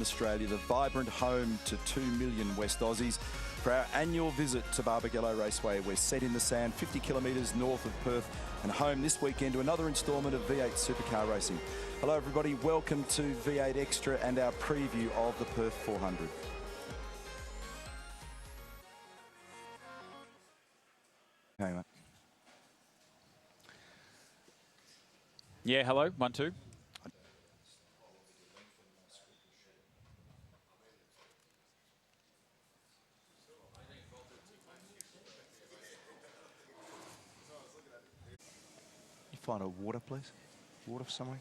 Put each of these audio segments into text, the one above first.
Australia, the vibrant home to 2 million West Aussies. For our annual visit to Barbagallo Raceway, we're set in the sand 50 kilometres north of Perth and home this weekend to another instalment of V8 Supercar Racing. Hello everybody, welcome to V8 Extra and our preview of the Perth 400. Hang on. Yeah, hello, 1, 2. Find a water, please. Water for somewhere.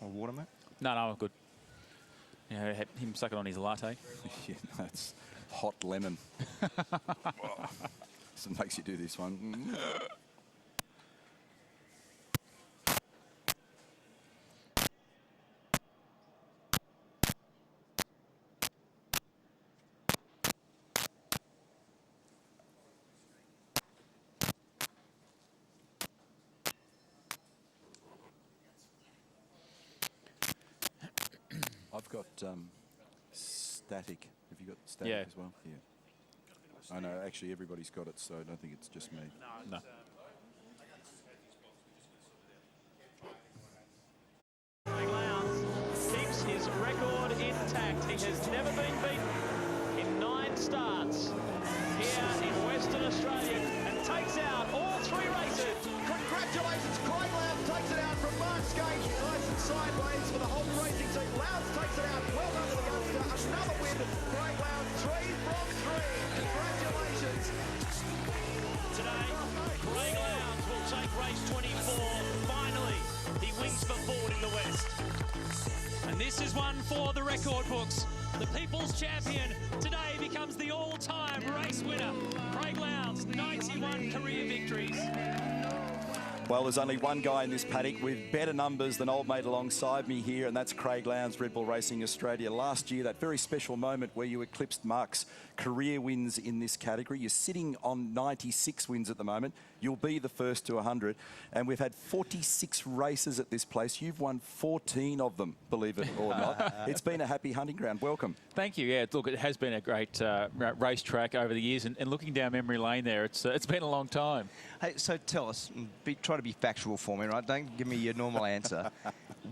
Or water, mate? No, I'm good. Yeah, him sucking on his latte. Yeah, that's hot lemon. So it makes you do this one. I've got static. Have you got static as well? Yeah. I know, actually everybody's got it, so I don't think it's just me. No. Keeps his record intact. He has never been beaten in 9 starts here in Western Australia and takes out all 3 races. Congratulations, Craig Lowndes takes it out from Mark's Gate. Nice and sideways for the whole racing team. Lowndes takes it out. Well done to the youngster. Another win. Craig Lowndes, 3 from 3. Congratulations. Today, Craig Lowndes will take race 24. Finally, he wins for Ford in the West. And this is one for the record books. The People's Champion today becomes the all-time race winner. Craig Lowndes, 91 career victories. Well, there's only one guy in this paddock with better numbers than old mate alongside me here, and that's Craig Lowndes, Red Bull Racing Australia. Last year, that very special moment where you eclipsed Mark's career wins in this category. You're sitting on 96 wins at the moment. You'll be the first to 100. And we've had 46 races at this place. You've won 14 of them, believe it or not. It's been a happy hunting ground. Welcome. Thank you. Yeah, look, it has been a great racetrack over the years, and looking down memory lane there, it's been a long time. Hey, so tell us, try to be factual for me, right? Don't give me your normal answer.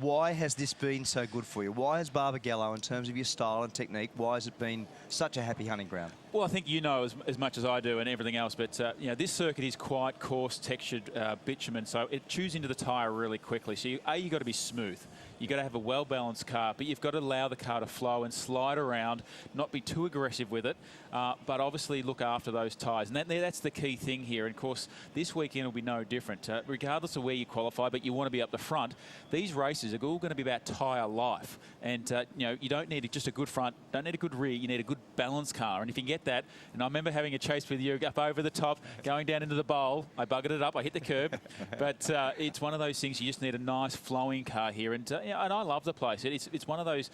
Why has this been so good for you? Why has Barbagallo, in terms of your style and technique, why has it been such a happy hunting ground? Well, I think you know as much as I do and everything else, but you know, this circuit is quite coarse textured bitumen, so it chews into the tyre really quickly. So you've got to be smooth. You've got to have a well-balanced car, but you've got to allow the car to flow and slide around, not be too aggressive with it, but obviously look after those tyres. And that's the key thing here. And of course, this weekend will be no different. Regardless of where you qualify, but you want to be up the front, these races are all going to be about tyre life. And you know, you don't need just a good front, don't need a good rear, you need a good balanced car. And if you can get that, and I remember having a chase with you up over the top, going down into the bowl, I buggered it up, I hit the curb. But it's one of those things, you just need a nice flowing car here. And and I love the place. It's one of those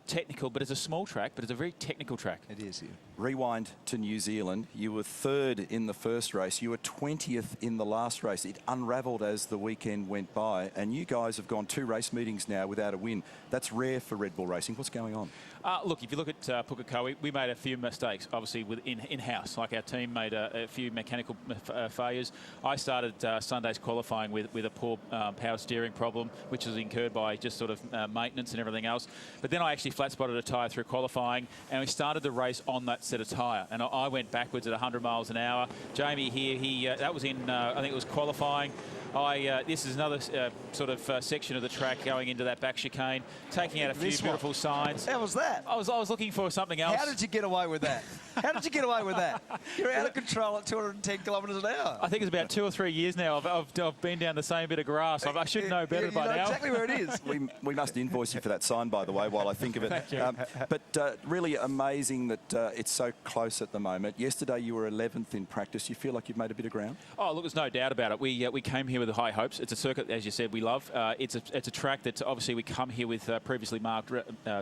technical, but it's a small track, but it's a very technical track. It is, yeah. Rewind to New Zealand. You were 3rd in the first race. You were 20th in the last race. It unravelled as the weekend went by, and you guys have gone 2 race meetings now without a win. That's rare for Red Bull Racing. What's going on? Look, if you look at Pukekohe, we made a few mistakes, obviously, in-house. Like our team made a few mechanical failures. I started Sunday's qualifying with a poor power steering problem, which was incurred by just sort of maintenance and everything else. But then I actually flat spotted a tyre through qualifying, and we started the race on that set of tyre. And I went backwards at 100 miles an hour. Jamie here, that was in, I think it was qualifying. This is another sort of section of the track going into that back chicane, taking out a few beautiful signs. How was that? I was looking for something else. How did you get away with that? How did you get away with that? You're out of control at 210 kilometres an hour. I think it's about 2 or 3 years now I've been down the same bit of grass. I should know better by now. Exactly where it is. We must invoice you for that sign, by the way, while I think of it. Thank you. But really amazing that it's so close at the moment. Yesterday you were 11th in practice. You feel like you've made a bit of ground? Oh, look, there's no doubt about it. We came here with high hopes. It's a circuit, as you said, we love. It's a track that obviously we come here with previously marked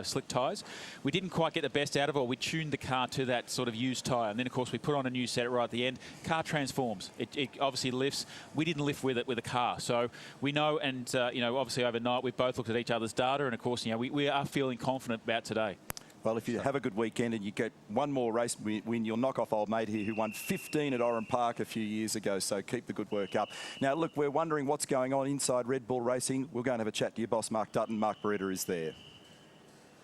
slick tyres. We didn't quite get the best out of it. We tuned the car to that sort of used tyre, and then of course we put on a new set right at the end. Car transforms. It obviously lifts. We didn't lift with it with a car, so we know. And you know, obviously overnight we've both looked at each other's data, and of course, you know, we are feeling confident about today. Well, if you have a good weekend and you get one more race win, you'll knock off old mate here who won 15 at Oran Park a few years ago. So keep the good work up. Now, look, we're wondering what's going on inside Red Bull Racing. We'll go and have a chat to your boss, Mark Dutton. Mark Beretta is there.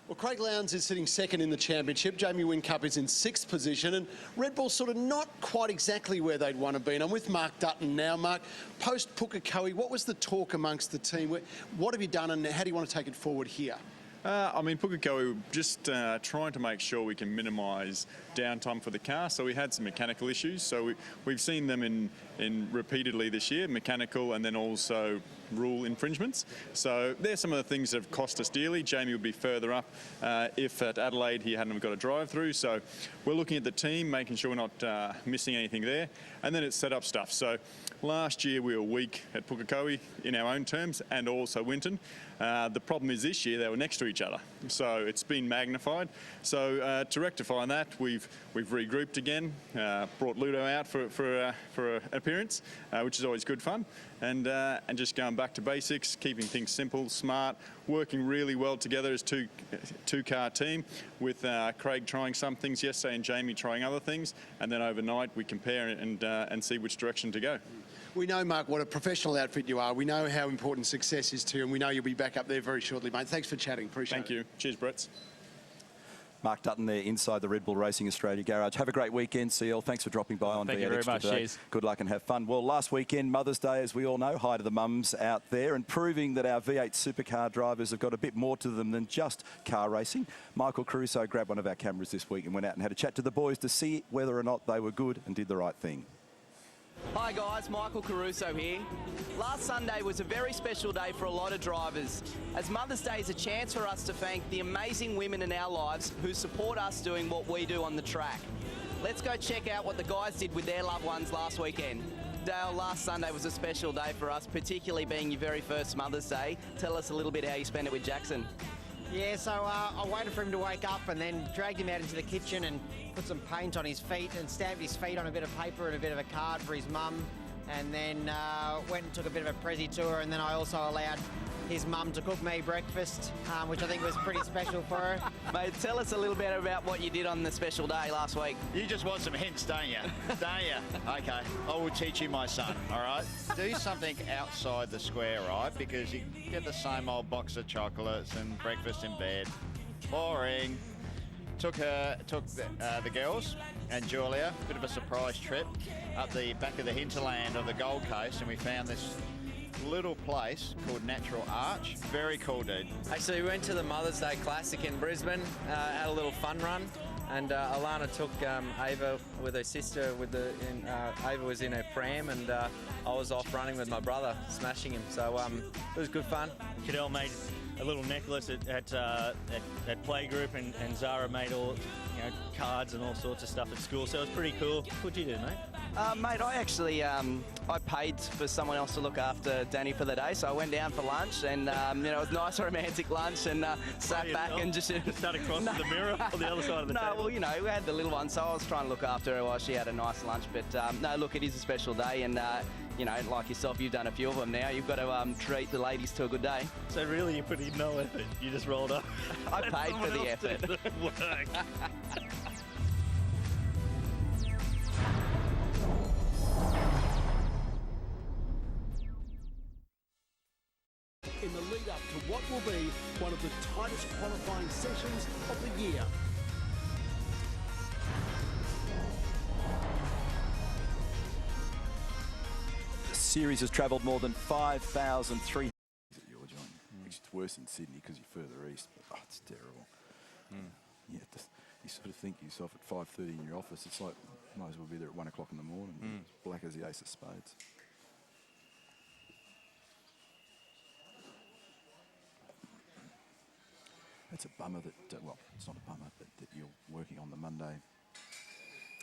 Well, Craig Lowndes is sitting second in the championship. Jamie Whincup is in 6th position, and Red Bull's sort of not quite exactly where they'd want to be. And I'm with Mark Dutton now. Mark, post Pukekohe, what was the talk amongst the team? What have you done, and how do you want to take it forward here? I mean, Pukekohe, just trying to make sure we can minimise downtime for the car. So we had some mechanical issues. So we've seen them in repeatedly this year, mechanical and then also rule infringements. So there's some of the things that have cost us dearly. Jamie would be further up if at Adelaide he hadn't got a drive through. So we're looking at the team, making sure we're not missing anything there. And then it's set up stuff. So last year we were weak at Pukekohe in our own terms and also Winton. The problem is this year they were next to each other. So it's been magnified. So to rectify that, we've regrouped again, brought Ludo out for an appearance, which is always good fun. And just going back to basics, keeping things simple, smart, working really well together as two-car team, with Craig trying some things yesterday and Jamie trying other things, and then overnight we compare and see which direction to go. We know, Mark, what a professional outfit you are. We know how important success is to you, and we know you'll be back up there very shortly, mate. Thanks for chatting. Appreciate it. Thank you. Cheers, Brett. Mark Dutton there inside the Red Bull Racing Australia garage. Have a great weekend, CL. Thanks for dropping by on Thank V8 you very Extra much. today. Cheers. Good luck and have fun. Well, last weekend, Mother's Day, as we all know. Hi to the mums out there, and proving that our V8 supercar drivers have got a bit more to them than just car racing. Michael Caruso grabbed one of our cameras this week and went out and had a chat to the boys to see whether or not they were good and did the right thing. Hi guys, Michael Caruso here. Last Sunday was a very special day for a lot of drivers, as Mother's Day is a chance for us to thank the amazing women in our lives who support us doing what we do on the track. Let's go check out what the guys did with their loved ones last weekend. Dale, last Sunday was a special day for us, particularly being your very first Mother's Day. Tell us a little bit how you spent it with Jackson. Yeah, so I waited for him to wake up and then dragged him out into the kitchen and put some paint on his feet and stamped his feet on a bit of paper and a bit of a card for his mum, and then went and took a bit of a prezi tour, and then I also allowed his mum to cook me breakfast, which I think was pretty special for her. Mate, tell us a little bit about what you did on the special day last week. You just want some hints, don't you? Don't you? Okay, I will teach you, my son, all right? Do something outside the square, right? Because you get the same old box of chocolates and breakfast in bed. Boring. Took the girls and Julia, bit of a surprise trip up the back of the hinterland of the Gold Coast, and we found this little place called Natural Arch. Very cool, dude. Actually, we went to the Mother's Day Classic in Brisbane, had a little fun run, and Alana took Ava with her sister. Ava was in her pram, and I was off running with my brother, smashing him. So it was good fun. Cadell made a little necklace at playgroup, and Zara made all cards and all sorts of stuff at school. So it was pretty cool. What'd you do, mate? Mate, I actually I paid for someone else to look after Danny for the day, so I went down for lunch, and it was a nice romantic lunch, and sat back and just sat across the mirror on the other side of the table. No, well, we had the little one, so I was trying to look after her while she had a nice lunch. But no, look, it is a special day, and like yourself, you've done a few of them now. You've got to treat the ladies to a good day. So really, you put in no effort. You just rolled up. I paid for the effort. In the lead up to what will be one of the tightest qualifying sessions of the year. The series has travelled more than 5,300. It's worse in Sydney because you're further east, but it's terrible. Yeah, you sort of think to yourself at 5:30 in your office, it's like, might as well be there at 1 o'clock in the morning. It's black as the ace of spades. It's a bummer that, well, it's not a bummer, but that you're working on the Monday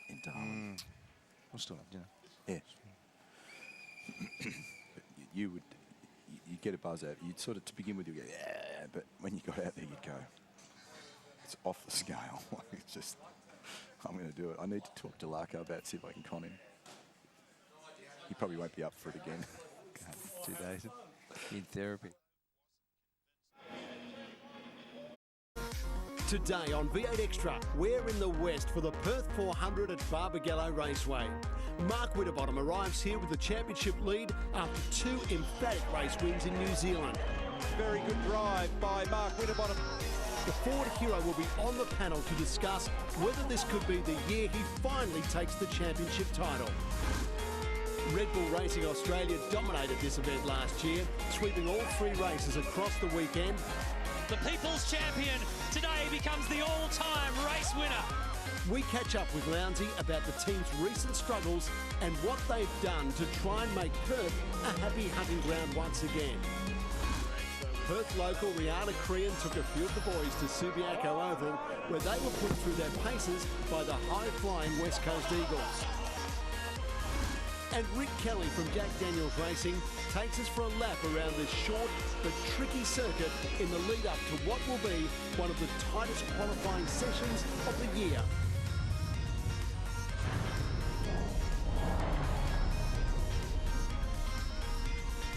in Darwin. We'll still have dinner. Yeah. But you get a buzz out. You'd sort of, to begin with, you go, yeah, but when you got out there, you'd go, it's off the scale. It's just, I'm going to do it. I need to talk to Larko about, see if I can con him. He probably won't be up for it again. 2 days in therapy. Today on V8 Extra, we're in the West for the Perth 400 at Barbagallo Raceway. Mark Winterbottom arrives here with the championship lead after 2 emphatic race wins in New Zealand. Very good drive by Mark Winterbottom. The Ford hero will be on the panel to discuss whether this could be the year he finally takes the championship title. Red Bull Racing Australia dominated this event last year, sweeping all 3 races across the weekend. The People's Champion today becomes the all-time race winner. We catch up with Lounsey about the team's recent struggles and what they've done to try and make Perth a happy hunting ground once again. Perth local Rihanna Crean took a few of the boys to Subiaco Oval, where they were put through their paces by the high-flying West Coast Eagles. And Rick Kelly from Jack Daniels Racing takes us for a lap around this short but tricky circuit in the lead up to what will be one of the tightest qualifying sessions of the year.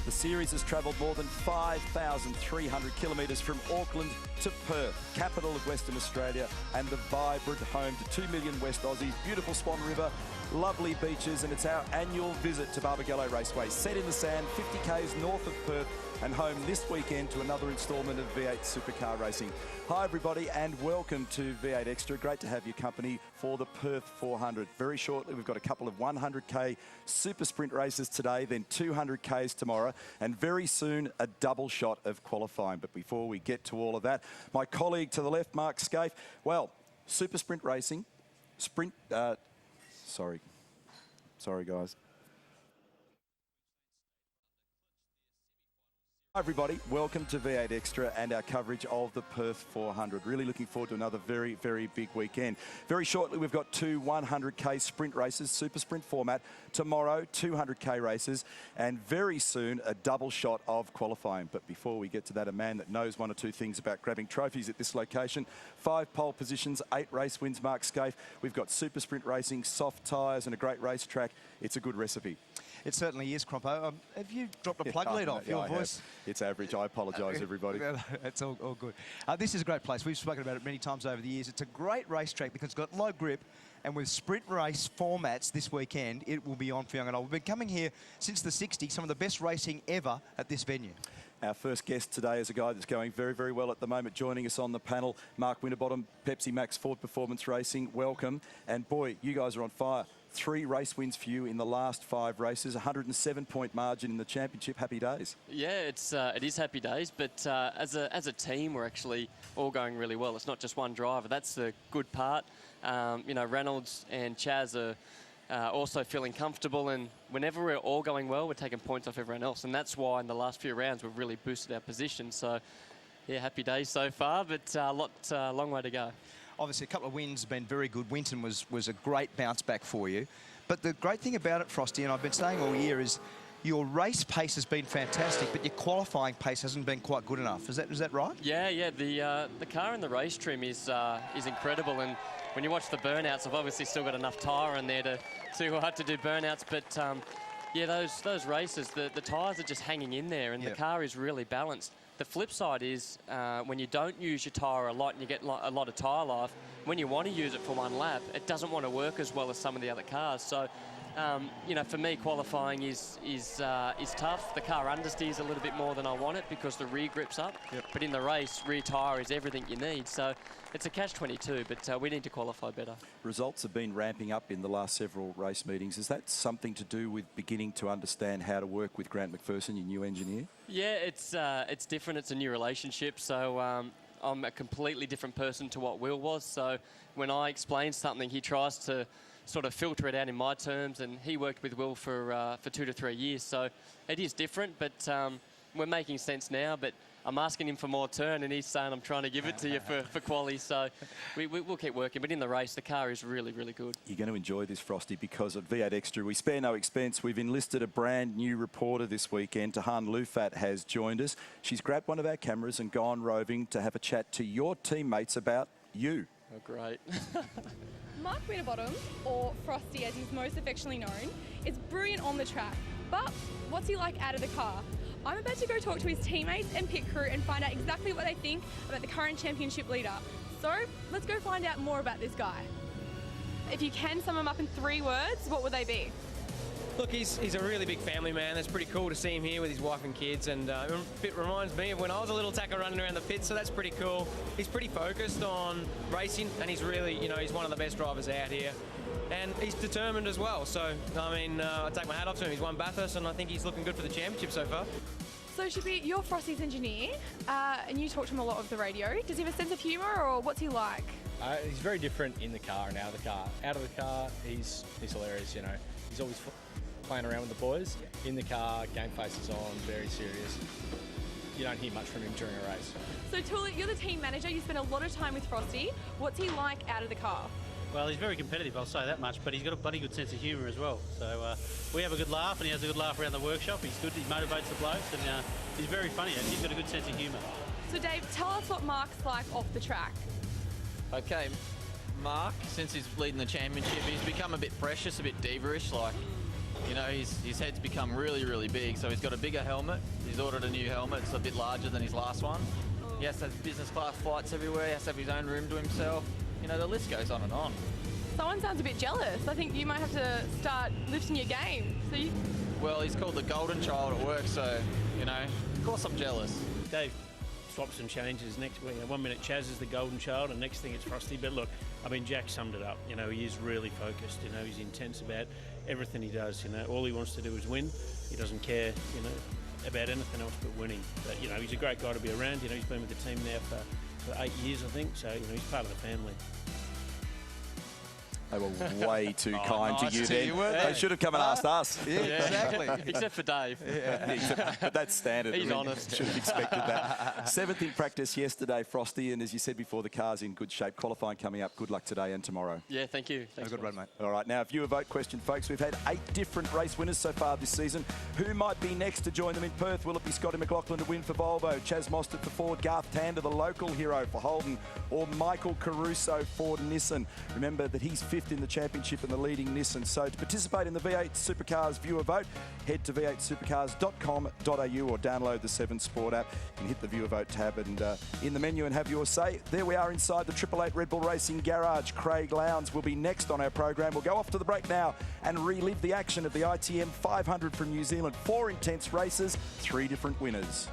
The series has travelled more than 5,300 kilometres from Auckland to Perth, capital of Western Australia, and the vibrant home to 2 million West Aussies, beautiful Swan River, lovely beaches, and it's our annual visit to Barbagallo Raceway, set in the sand 50 k's north of Perth, and home this weekend to another instalment of V8 Supercar Racing. Hi everybody and welcome to V8 Extra. Great to have your company for the Perth 400. Very shortly we've got a couple of 100k super sprint races today, then 200k's tomorrow, and very soon a double shot of qualifying. But before we get to all of that, my colleague to the left, Mark Scaife. Well, super sprint racing, sorry guys. Hi everybody, welcome to V8 Extra and our coverage of the Perth 400. Really looking forward to another very, very big weekend. Very shortly we've got 2 100k sprint races, super sprint format. Tomorrow, 200k races, and very soon a double shot of qualifying. But before we get to that, a man that knows 1 or 2 things about grabbing trophies at this location. 5 pole positions, 8 race wins, Mark Scaife. We've got super sprint racing, soft tyres and a great racetrack. It's a good recipe. It certainly is, Crompo. Have you dropped a plug lead off your voice? It's average. I apologise, everybody. It's all good. This is a great place. We've spoken about it many times over the years. It's a great racetrack because it's got low grip, and with sprint race formats this weekend, it will be on for young and old. We've been coming here since the 60s, some of the best racing ever at this venue. Our first guest today is a guy that's going very, very well at the moment. Joining us on the panel, Mark Winterbottom, Pepsi Max Ford Performance Racing. Welcome. And boy, you guys are on fire. 3 race wins for you in the last 5 races, 107-point margin in the championship. Happy days. Yeah, it is happy days, but as a team, we're actually all going really well. It's not just one driver. That's the good part. You know, Reynolds and Chaz are also feeling comfortable, and whenever we're all going well, we're taking points off everyone else, and that's why in the last few rounds we've really boosted our position. So, yeah, happy days so far, but long way to go. Obviously, a couple of wins have been very good. Winton was a great bounce back for you. But the great thing about it, Frosty, and I've been saying all year, is your race pace has been fantastic, but your qualifying pace hasn't been quite good enough. Is that right? Yeah. The car in the race trim is incredible, and when you watch the burnouts, I've obviously still got enough tyre in there to do burnouts, but yeah, those races, the tyres are just hanging in there, and the car is really balanced. The flip side is when you don't use your tyre a lot and you get a lot of tyre life, when you want to use it for one lap, it doesn't want to work as well as some of the other cars. So, you know, for me, qualifying is tough. The car understeers a little bit more than I want it because the rear grip's up. Yep. But in the race, rear tyre is everything you need. So it's a catch-22, but we need to qualify better. Results have been ramping up in the last several race meetings. Is that something to do with beginning to understand how to work with Grant McPherson, your new engineer? Yeah, it's different. It's a new relationship. So I'm a completely different person to what Will was. So when I explain something, he tries to sort of filter it out in my terms, and he worked with Will for 2 to 3 years. So it is different, but we're making sense now. But I'm asking him for more turn, and he's saying I'm trying to give it to you for quali. So we'll keep working. But in the race, the car is really, really good. You're going to enjoy this, Frosty, because at V8 Extra, we spare no expense. We've enlisted a brand new reporter this weekend. Tahan Lufat has joined us. She's grabbed one of our cameras and gone roving to have a chat to your teammates about you. Oh, great. Mark Winterbottom, or Frosty as he's most affectionately known, is brilliant on the track. But what's he like out of the car? I'm about to go talk to his teammates and pit crew and find out exactly what they think about the current championship leader. So let's go find out more about this guy. If you can sum him up in 3 words, what would they be? Look, he's a really big family man. It's pretty cool to see him here with his wife and kids, and it reminds me of when I was a little tacker running around the pit, so that's pretty cool. He's pretty focused on racing, and he's really, he's one of the best drivers out here. And he's determined as well, so, I mean, I take my hat off to him. He's won Bathurst, and I think he's looking good for the championship so far. So, Shippy, you're Frosty's engineer, and you talk to him a lot of the radio. Does he have a sense of humour, or what's he like? He's very different in the car and out of the car. Out of the car, he's hilarious, He's always playing around with the boys. In the car, game face is on, very serious. You don't hear much from him during a race. So, Tula, you're the team manager. You spend a lot of time with Frosty. What's he like out of the car? Well, he's very competitive, I'll say that much, but he's got a bloody good sense of humour as well. So we have a good laugh, and he has a good laugh around the workshop. He's good, he motivates the blokes, and he's very funny. He's got a good sense of humour. So, Dave, tell us what Mark's like off the track. Okay, Mark, since he's leading the championship, he's become a bit precious, a bit diva-ish. Like, his head's become really, really big, so he's got a bigger helmet. He's ordered a new helmet. It's a bit larger than his last one. He has to have business class flights everywhere. He has to have his own room to himself. The list goes on and on. Someone sounds a bit jealous. I think you might have to start lifting your game. Well, he's called the golden child at work, so, of course I'm jealous. Dave swaps and changes. Next, 1 minute Chaz is the golden child, and next thing it's Frosty. But look, I mean, Jack summed it up. He is really focused. He's intense about everything he does. All he wants to do is win. He doesn't care, about anything else but winning. But, he's a great guy to be around. He's been with the team now for 8 years, I think, so he's part of the family. They were way too kind nice to you then. they? They should have come and asked us. Yeah, exactly. Except for Dave. But that's standard. He's honest. Should have expected that. 7th in practice yesterday, Frosty, and as you said before, the car's in good shape. Qualifying coming up. Good luck today and tomorrow. Yeah, thank you. Thanks, Have a good run, mate. All right, now, viewer vote question, folks. We've had 8 different race winners so far this season. Who might be next to join them in Perth? Will it be Scotty McLaughlin to win for Volvo, Chaz Mostert for Ford, Garth Tander, the local hero for Holden, or Michael Caruso for Nissan? Remember that he's 5th in the championship and the leading Nissan. So to participate in the V8 Supercars viewer vote, head to v8supercars.com.au or download the 7 Sport app and hit the viewer vote tab and in the menu and have your say. There we are inside the 888 Red Bull Racing Garage. Craig Lowndes will be next on our program. We'll go off to the break now and relive the action of the ITM 500 from New Zealand. 4 intense races, 3 different winners.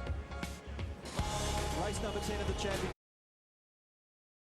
Race number 10 of the championship.